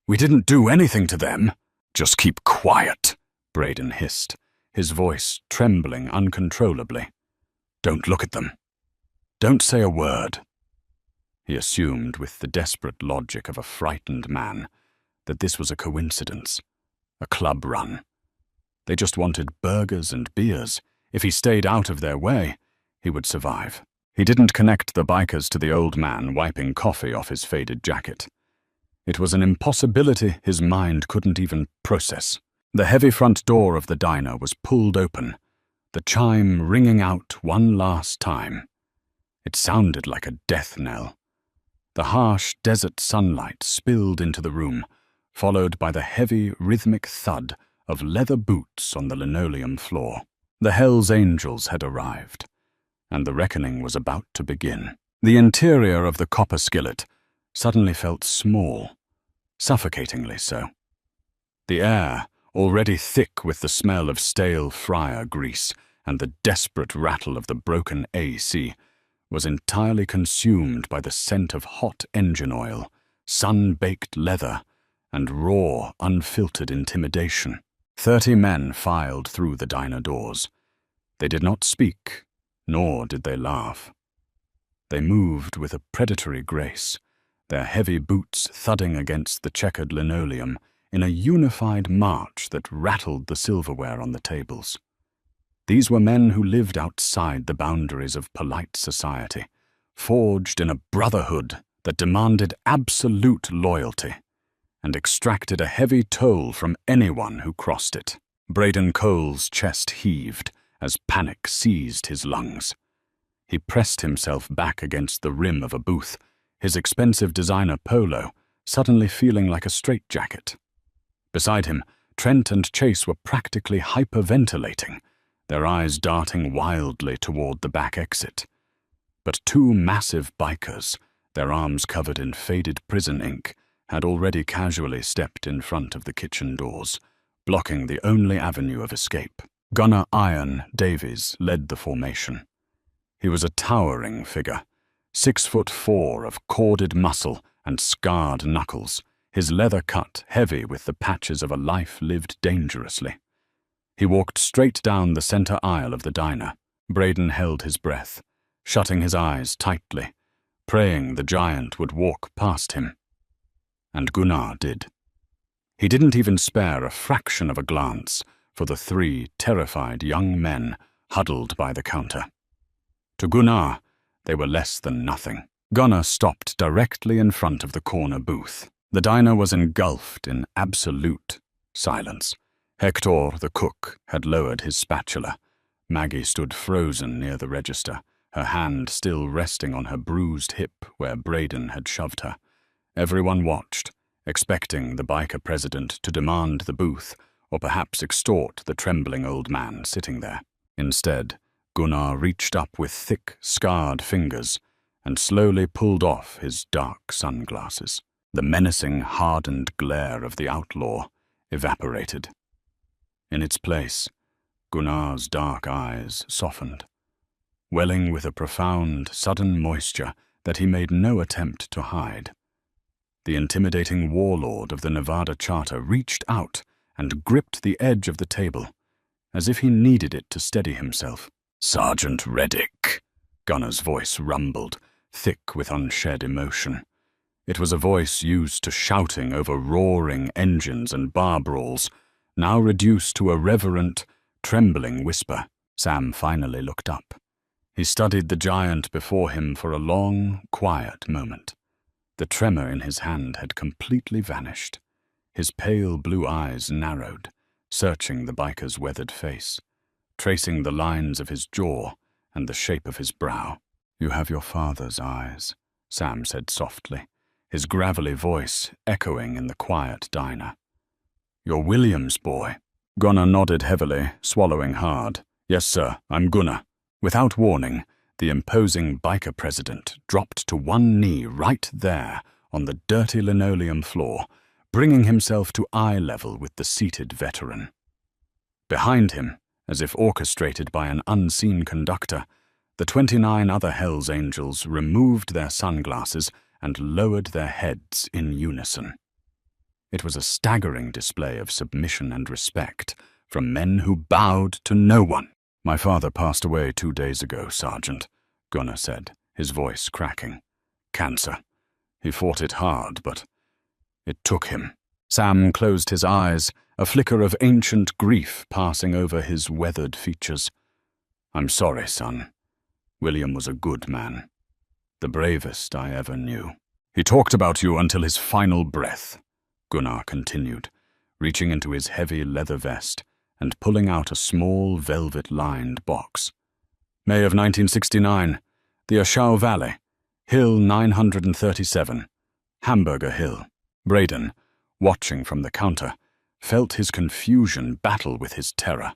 Speaker 1: We didn't do anything to them." "Just keep quiet," Braden hissed, his voice trembling uncontrollably. "Don't look at them. Don't say a word." He assumed, with the desperate logic of a frightened man, that this was a coincidence, a club run. They just wanted burgers and beers. If he stayed out of their way, he would survive. He didn't connect the bikers to the old man wiping coffee off his faded jacket. It was an impossibility his mind couldn't even process. The heavy front door of the diner was pulled open, the chime ringing out one last time. It sounded like a death knell. The harsh desert sunlight spilled into the room, followed by the heavy, rhythmic thud of leather boots on the linoleum floor. The Hells Angels had arrived, and the reckoning was about to begin. The interior of the copper skillet suddenly felt small, suffocatingly so. The air, already thick with the smell of stale fryer grease and the desperate rattle of the broken AC, was entirely consumed by the scent of hot engine oil, sun-baked leather, and raw, unfiltered intimidation. 30 men filed through the diner doors. They did not speak, nor did they laugh. They moved with a predatory grace, their heavy boots thudding against the checkered linoleum in a unified march that rattled the silverware on the tables. These were men who lived outside the boundaries of polite society, forged in a brotherhood that demanded absolute loyalty and extracted a heavy toll from anyone who crossed it. Braden Cole's chest heaved as panic seized his lungs. He pressed himself back against the rim of a booth, his expensive designer polo suddenly feeling like a straitjacket. Beside him, Trent and Chase were practically hyperventilating, their eyes darting wildly toward the back exit. But 2 massive bikers, their arms covered in faded prison ink, had already casually stepped in front of the kitchen doors, blocking the only avenue of escape. Gunner Iron Davies led the formation. He was a towering figure, 6'4" of corded muscle and scarred knuckles, his leather cut heavy with the patches of a life lived dangerously. He walked straight down the center aisle of the diner. Braden held his breath, shutting his eyes tightly, praying the giant would walk past him. And Gunnar did. He didn't even spare a fraction of a glance for the 3 terrified young men huddled by the counter. To Gunnar, they were less than nothing. Gunnar stopped directly in front of the corner booth. The diner was engulfed in absolute silence. Hector, the cook, had lowered his spatula. Maggie stood frozen near the register, her hand still resting on her bruised hip where Braden had shoved her. Everyone watched, expecting the biker president to demand the booth or perhaps extort the trembling old man sitting there. Instead, Gunnar reached up with thick, scarred fingers and slowly pulled off his dark sunglasses. The menacing, hardened glare of the outlaw evaporated. In its place, Gunnar's dark eyes softened, welling with a profound, sudden moisture that he made no attempt to hide. The intimidating warlord of the Nevada Charter reached out and gripped the edge of the table, as if he needed it to steady himself. "Sergeant Reddick," Gunnar's voice rumbled, thick with unshed emotion. It was a voice used to shouting over roaring engines and bar brawls, now reduced to a reverent, trembling whisper. Sam finally looked up. He studied the giant before him for a long, quiet moment. The tremor in his hand had completely vanished. His pale blue eyes narrowed, searching the biker's weathered face, tracing the lines of his jaw and the shape of his brow. "You have your father's eyes," Sam said softly, his gravelly voice echoing in the quiet diner. "You're William's boy." Gunnar nodded heavily, swallowing hard. "Yes, sir, I'm Gunnar." Without warning, the imposing biker president dropped to one knee right there on the dirty linoleum floor, bringing himself to eye level with the seated veteran. Behind him, as if orchestrated by an unseen conductor, the 29 other Hells Angels removed their sunglasses and lowered their heads in unison. It was a staggering display of submission and respect from men who bowed to no one. "My father passed away 2 days ago, Sergeant," Gunnar said, his voice cracking. "Cancer. He fought it hard, but it took him." Sam closed his eyes, a flicker of ancient grief passing over his weathered features. "I'm sorry, son. William was a good man. The bravest I ever knew. He talked about you until his final breath," Gunnar continued, reaching into his heavy leather vest and pulling out a small velvet-lined box. "May of 1969, the Aschau Valley, Hill 937, Hamburger Hill." Braden, watching from the counter, felt his confusion battle with his terror.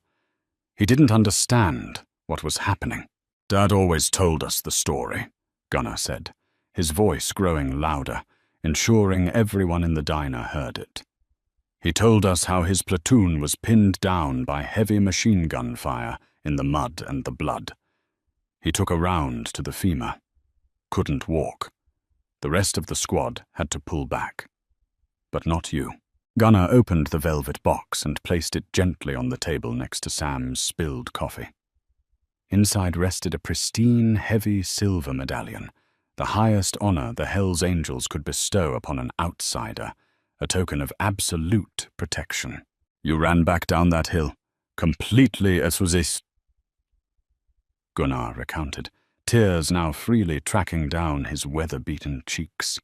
Speaker 1: He didn't understand what was happening. "Dad always told us the story," Gunnar said, his voice growing louder, ensuring everyone in the diner heard it. "He told us how his platoon was pinned down by heavy machine gun fire in the mud and the blood. He took a round to the femur. Couldn't walk. The rest of the squad had to pull back. But not you." Gunnar opened the velvet box and placed it gently on the table next to Sam's spilled coffee. Inside rested a pristine, heavy silver medallion, the highest honor the Hell's Angels could bestow upon an outsider, a token of absolute protection. "You ran back down that hill, completely assoucis," Gunnar recounted, tears now freely tracking down his weather-beaten cheeks.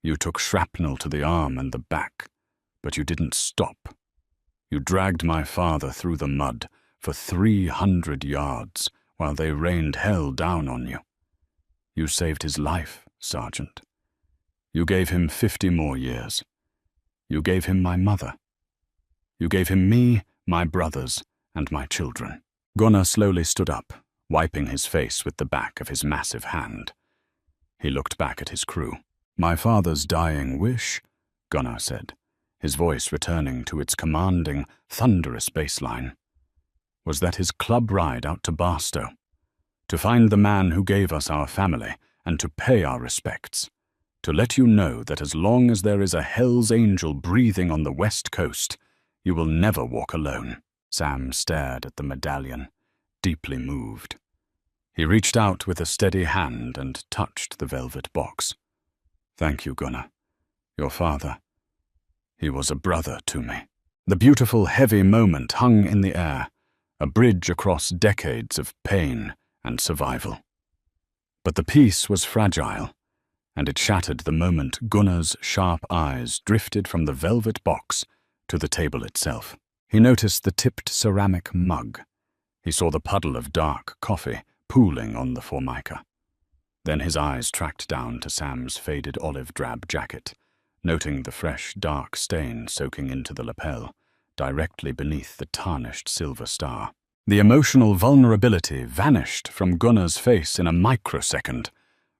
Speaker 1: "You took shrapnel to the arm and the back, but you didn't stop. You dragged my father through the mud for 300 yards while they rained hell down on you. You saved his life, Sergeant. You gave him 50 more years. You gave him my mother. You gave him me, my brothers, and my children." Gunnar slowly stood up, wiping his face with the back of his massive hand. He looked back at his crew. "My father's dying wish," Gunnar said, his voice returning to its commanding, thunderous bassline, "was that his club ride out to Barstow, to find the man who gave us our family and to pay our respects, to let you know that as long as there is a Hell's Angel breathing on the West Coast, you will never walk alone." Sam stared at the medallion, deeply moved. He reached out with a steady hand and touched the velvet box. "Thank you, Gunnar. Your father, he was a brother to me." The beautiful, heavy moment hung in the air, a bridge across decades of pain and survival. But the peace was fragile, and it shattered the moment Gunnar's sharp eyes drifted from the velvet box to the table itself. He noticed the tipped ceramic mug. He saw the puddle of dark coffee pooling on the formica. Then his eyes tracked down to Sam's faded olive-drab jacket, noting the fresh, dark stain soaking into the lapel, directly beneath the tarnished silver star. The emotional vulnerability vanished from Gunnar's face in a microsecond,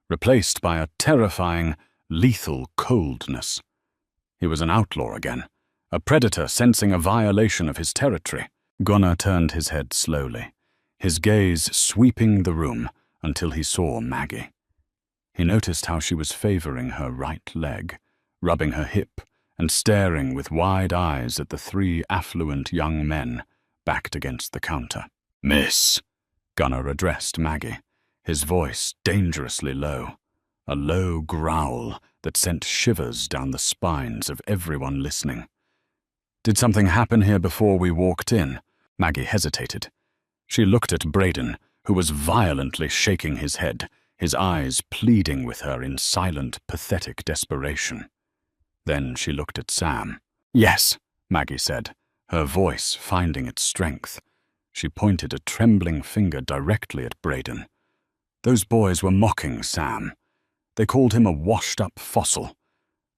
Speaker 1: replaced by a terrifying, lethal coldness. He was an outlaw again, a predator sensing a violation of his territory. Gunnar turned his head slowly, his gaze sweeping the room until he saw Maggie. He noticed how she was favoring her right leg, rubbing her hip and staring with wide eyes at the 3 affluent young men backed against the counter. "Miss," Gunnar addressed Maggie, his voice dangerously low, a low growl that sent shivers down the spines of everyone listening. "Did something happen here before we walked in?" Maggie hesitated. She looked at Braden, who was violently shaking his head, his eyes pleading with her in silent, pathetic desperation. Then she looked at Sam. "Yes," Maggie said, her voice finding its strength. She pointed a trembling finger directly at Braden. "Those boys were mocking Sam. They called him a washed-up fossil.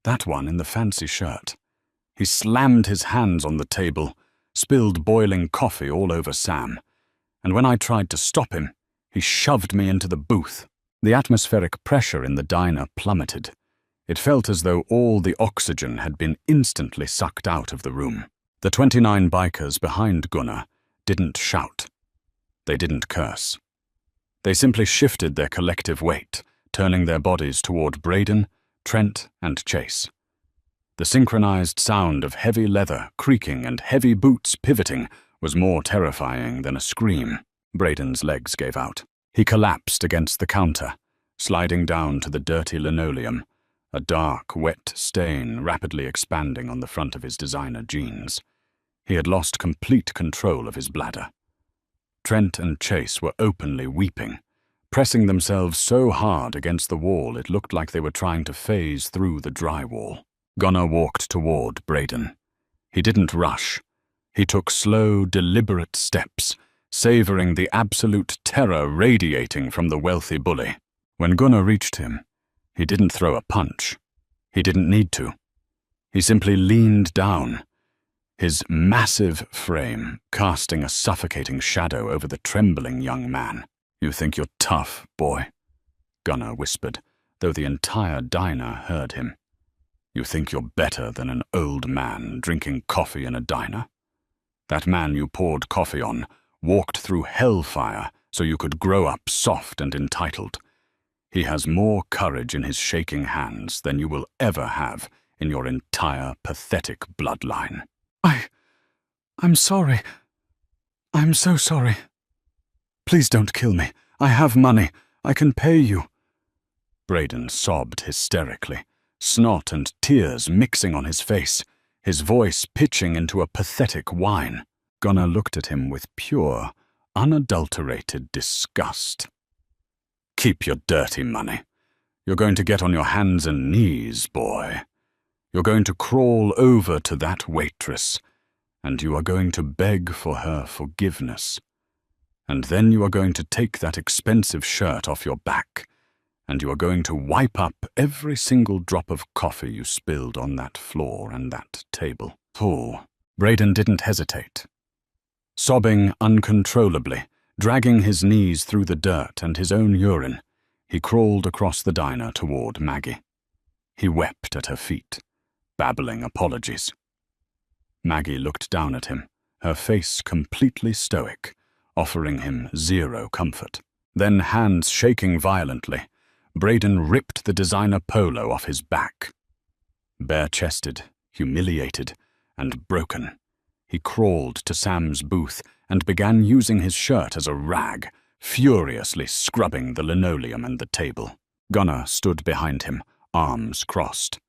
Speaker 1: That one in the fancy shirt. He slammed his hands on the table, spilled boiling coffee all over Sam, and when I tried to stop him, he shoved me into the booth." The atmospheric pressure in the diner plummeted. It felt as though all the oxygen had been instantly sucked out of the room. The 29 bikers behind Gunnar didn't shout. They didn't curse. They simply shifted their collective weight, turning their bodies toward Braden, Trent, and Chase.
Speaker 2: The synchronized sound of heavy leather creaking and heavy boots pivoting was more terrifying than a scream. Braden's legs gave out. He collapsed against the counter, sliding down to the dirty linoleum, a dark, wet stain rapidly expanding on the front of his designer jeans. He had lost complete control of his bladder. Trent and Chase were openly weeping, pressing themselves so hard against the wall it looked like they were trying to phase through the drywall. Gunnar walked toward Braden. He didn't rush. He took slow, deliberate steps, savoring the absolute terror radiating from the wealthy bully. When Gunnar reached him, he didn't throw a punch. He didn't need to. He simply leaned down, his massive frame casting a suffocating shadow over the trembling young man. "You think you're tough, boy," Gunnar whispered, though the entire diner heard him. "You think you're better than an old man drinking coffee in a diner? That man you poured coffee on walked through hellfire so you could grow up soft and entitled. He has more courage in his shaking hands than you will ever have in your entire pathetic bloodline." I'm sorry. I'm so sorry. Please don't kill me. I have money. I can pay you. Braden sobbed hysterically, snot and tears mixing on his face, his voice pitching into a pathetic whine. Gunnar looked at him with pure, unadulterated disgust. "Keep your dirty money. You're going to get on your hands and knees, boy. You're going to crawl over to that waitress, and you are going to beg for her forgiveness. And then you are going to take that expensive shirt off your back, and you are going to wipe up every single drop of coffee you spilled on that floor and that table." Oh, Braden didn't hesitate. Sobbing uncontrollably, dragging his knees through the dirt and his own urine, he crawled across the diner toward Maggie. He wept at her feet, babbling apologies. Maggie looked down at him, her face completely stoic, offering him zero comfort. Then, hands shaking violently, Braden ripped the designer polo off his back. Bare-chested, humiliated, and broken, he crawled to Sam's booth and began using his shirt as a rag, furiously scrubbing the linoleum and the table. Gunnar stood behind him, arms crossed.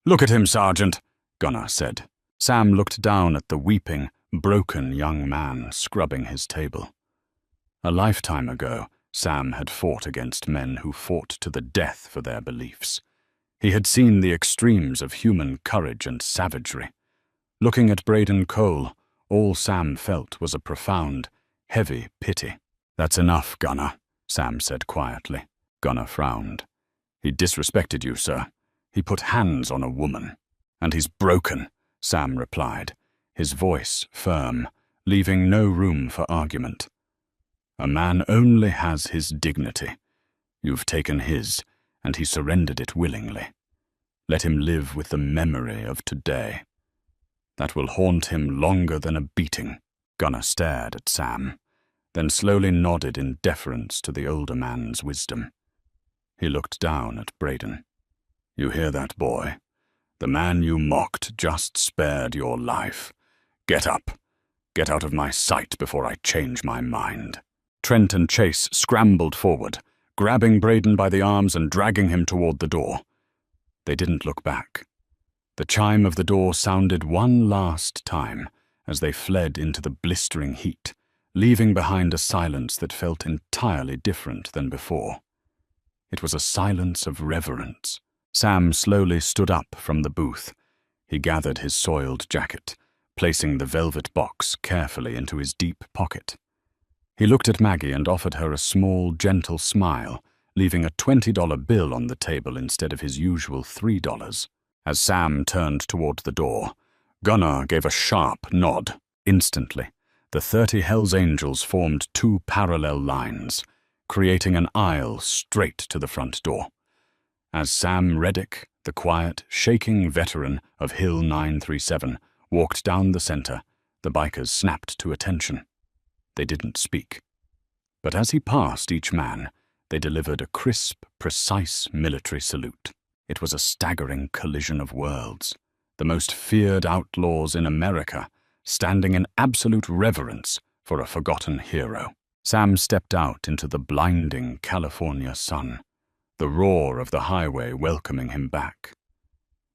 Speaker 2: "Look at him, Sergeant," Gunnar said. Sam looked down at the weeping, broken young man scrubbing his table. A lifetime ago, Sam had fought against men who fought to the death for their beliefs. He had seen the extremes of human courage and savagery. Looking at Braden Cole, all Sam felt was a profound, heavy pity. "That's enough, Gunnar," Sam said quietly. Gunnar frowned. "He disrespected you, sir. He put hands on a woman." "And he's broken," Sam replied, his voice firm, leaving no room for argument. "A man only has his dignity. You've taken his, and he surrendered it willingly. Let him live with the memory of today. That will haunt him longer than a beating." Gunnar stared at Sam, then slowly nodded in deference to the older man's wisdom. He looked down at Braden. "You hear that, boy? The man you mocked just spared your life. Get up. Get out of my sight before I change my mind." Trent and Chase scrambled forward, grabbing Braden by the arms and dragging him toward the door. They didn't look back. The chime of the door sounded one last time as they fled into the blistering heat, leaving behind a silence that felt entirely different than before. It was a silence of reverence. Sam slowly stood up from the booth. He gathered his soiled jacket, placing the velvet box carefully into his deep pocket. He looked at Maggie and offered her a small, gentle smile, leaving a $20 bill on the table instead of his usual $3. As Sam turned toward the door, Gunnar gave a sharp nod. Instantly, the 30 Hells Angels formed two parallel lines, creating an aisle straight to the front door. As Sam Reddick, the quiet, shaking veteran of Hill 937, walked down the center, the bikers snapped to attention. They didn't speak. But as he passed each man, they delivered a crisp, precise military salute. It was a staggering collision of worlds. the most feared outlaws in America, standing in absolute reverence for a forgotten hero. Sam stepped out into the blinding California sun, the roar of the highway welcoming him back.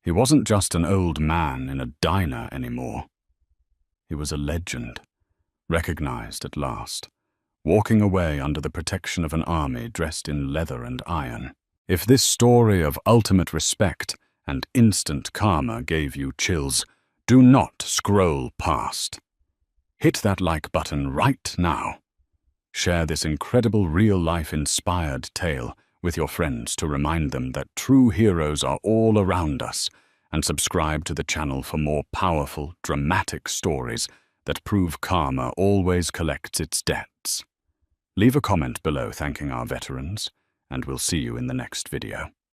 Speaker 2: He wasn't just an old man in a diner anymore. He was a legend, recognized at last, walking away under the protection of an army dressed in leather and iron. If this story of ultimate respect and instant karma gave you chills, do not scroll past. Hit that like button right now. Share this incredible real-life inspired tale with your friends to remind them that true heroes are all around us, and subscribe to the channel for more powerful, dramatic stories that prove karma always collects its debts. Leave a comment below thanking our veterans, and we'll see you in the next video.